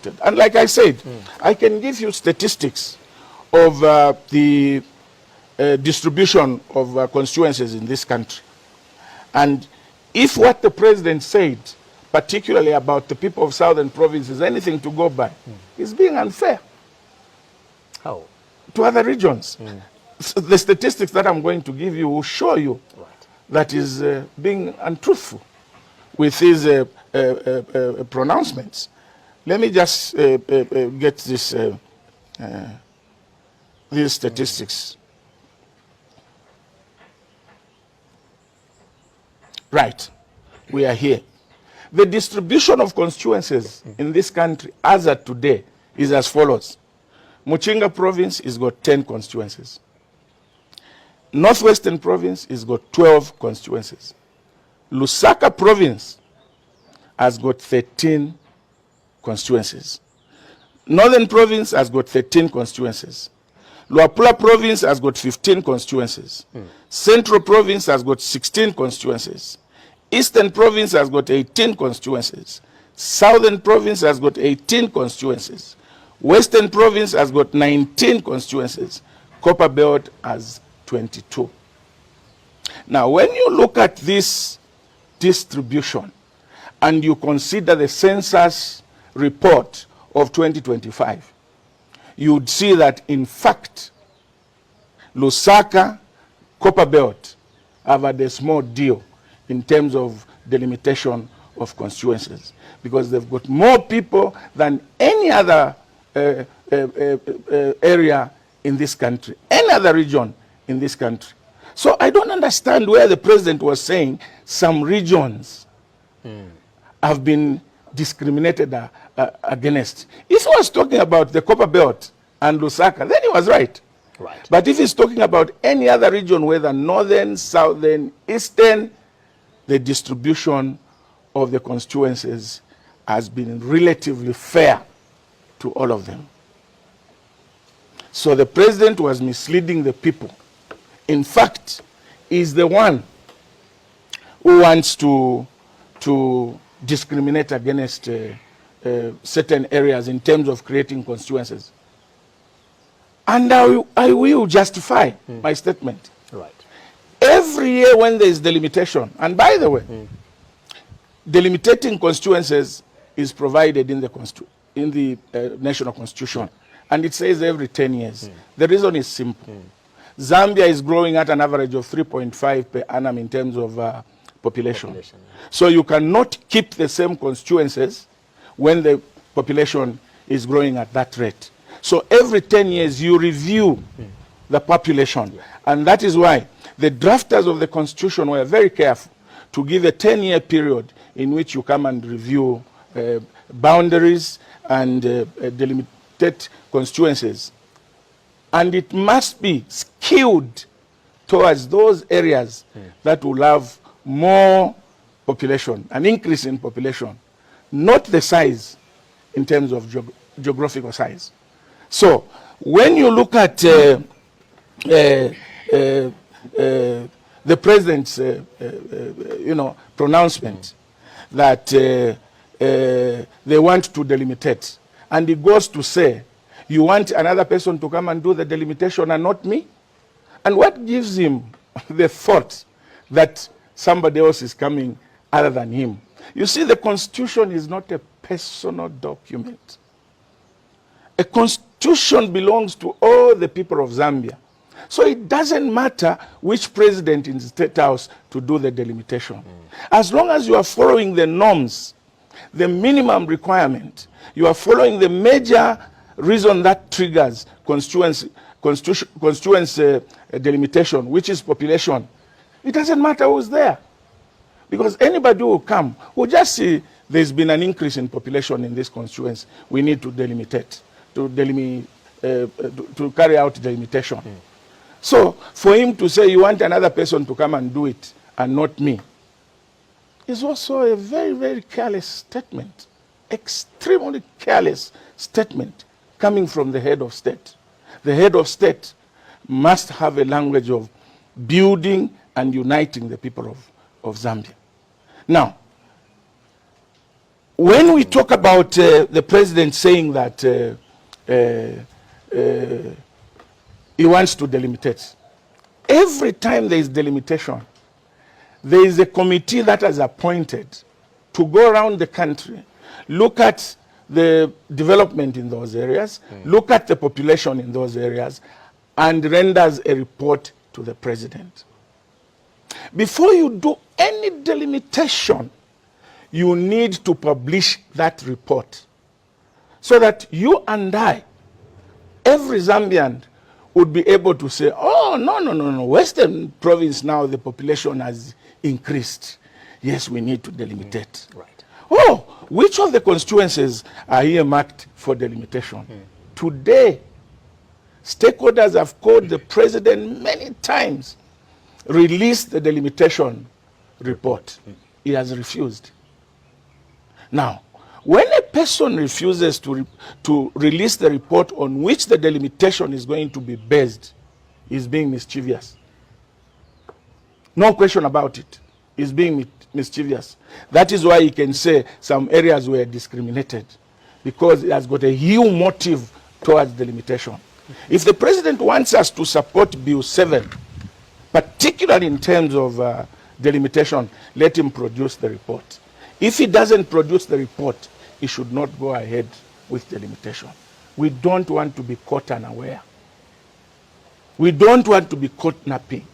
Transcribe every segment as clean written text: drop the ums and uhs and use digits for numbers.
affected. And like I said, I can give you statistics of the distribution of constituencies in this country. And if what the president said, particularly about the people of Southern Province, is anything to go by, it's being unfair. How? To other regions. So the statistics that I'm going to give you will show you that is being untruthful with his pronouncements. Let me just get this, these statistics. Right, we are here. The distribution of constituencies in this country as of today is as follows. Muchinga Province has got 10 constituencies. Northwestern Province has got 12 constituencies. Lusaka Province has got 13 constituencies. Northern Province has got 13 constituencies. Luapula Province has got 15 constituencies. Central Province has got 16 constituencies. Eastern Province has got 18 constituencies. Southern Province has got 18 constituencies. Western Province has got 19 constituencies. Copper Belt has 22. Now, when you look at this distribution and you consider the census report of 2025, you would see that, in fact, Lusaka, Copper Belt have had a small deal in terms of delimitation of constituencies, because they've got more people than any other area in this country, any other region in this country. So I don't understand where the president was saying some regions have been discriminated against. If he was talking about the Copper Belt and Lusaka, then he was right. But if he's talking about any other region, whether northern, southern, eastern, the distribution of the constituencies has been relatively fair to all of them. So the president was misleading the people. In fact, he's the one who wants to discriminate against certain areas in terms of creating constituencies. And I will justify my statement. Every year when there is delimitation, and by the way, delimiting constituencies is provided in the national constitution, and it says every 10 years. The reason is simple. Zambia is growing at an average of 3.5 per annum in terms of population. So you cannot keep the same constituencies when the population is growing at that rate. So every 10 years you review the population, and that is why the drafters of the Constitution were very careful to give a 10-year period in which you come and review boundaries and delimited constituencies. And it must be skewed towards those areas that will have more population, an increase in population, not the size in terms of geographical size. So when you look at the president's pronouncement that they want to delimitate, and he goes to say, you want another person to come and do the delimitation and not me? And what gives him the thought that somebody else is coming other than him? You see, the Constitution is not a personal document. A Constitution belongs to all the people of Zambia. So it doesn't matter which president in the State House to do the delimitation. As long as you are following the norms, the minimum requirement, you are following the major reason that triggers constituency delimitation, which is population, it doesn't matter who's there. Because anybody who will come will just see there's been an increase in population in this constituency. We need to delimitate, to carry out delimitation. So for him to say you want another person to come and do it and not me is also a very, very careless statement, extremely careless statement coming from the head of state. The head of state must have a language of building and uniting the people of Zambia. Now, when we talk about the president saying that he wants to delimitate, every time there is delimitation, there is a committee that is appointed to go around the country, look at the development in those areas, look at the population in those areas, and renders a report to the president. Before you do any delimitation, you need to publish that report so that you and I, every Zambian, would be able to say, oh, no, Western province now, the population has increased. Yes, we need to delimitate. Right. Oh, which of the constituencies are earmarked for delimitation? Today, stakeholders have called the president many times, release the delimitation report. He has refused. Now, when a person refuses to release the report on which the delimitation is going to be based, he's being mischievous. No question about it. He's being mischievous. That is why he can say some areas were discriminated, because he has got a huge motive towards delimitation. If the president wants us to support Bill 7, particularly in terms of delimitation, let him produce the report. If he doesn't produce the report, he should not go ahead with delimitation. We don't want to be caught unaware. We don't want to be caught napping.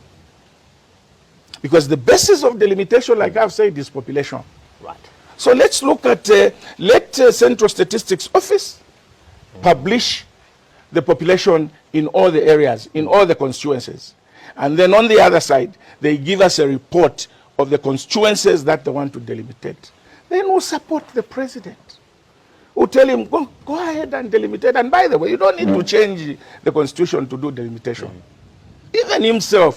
Because the basis of delimitation, like I've said, is population. Right. So let's look at, let Central Statistics Office publish the population in all the areas, in all the constituencies. And then on the other side, they give us a report of the constituencies that they want to delimitate. Then we'll support the president. We'll tell him, go ahead and delimitate. And by the way, you don't need to change the constitution to do delimitation. Even himself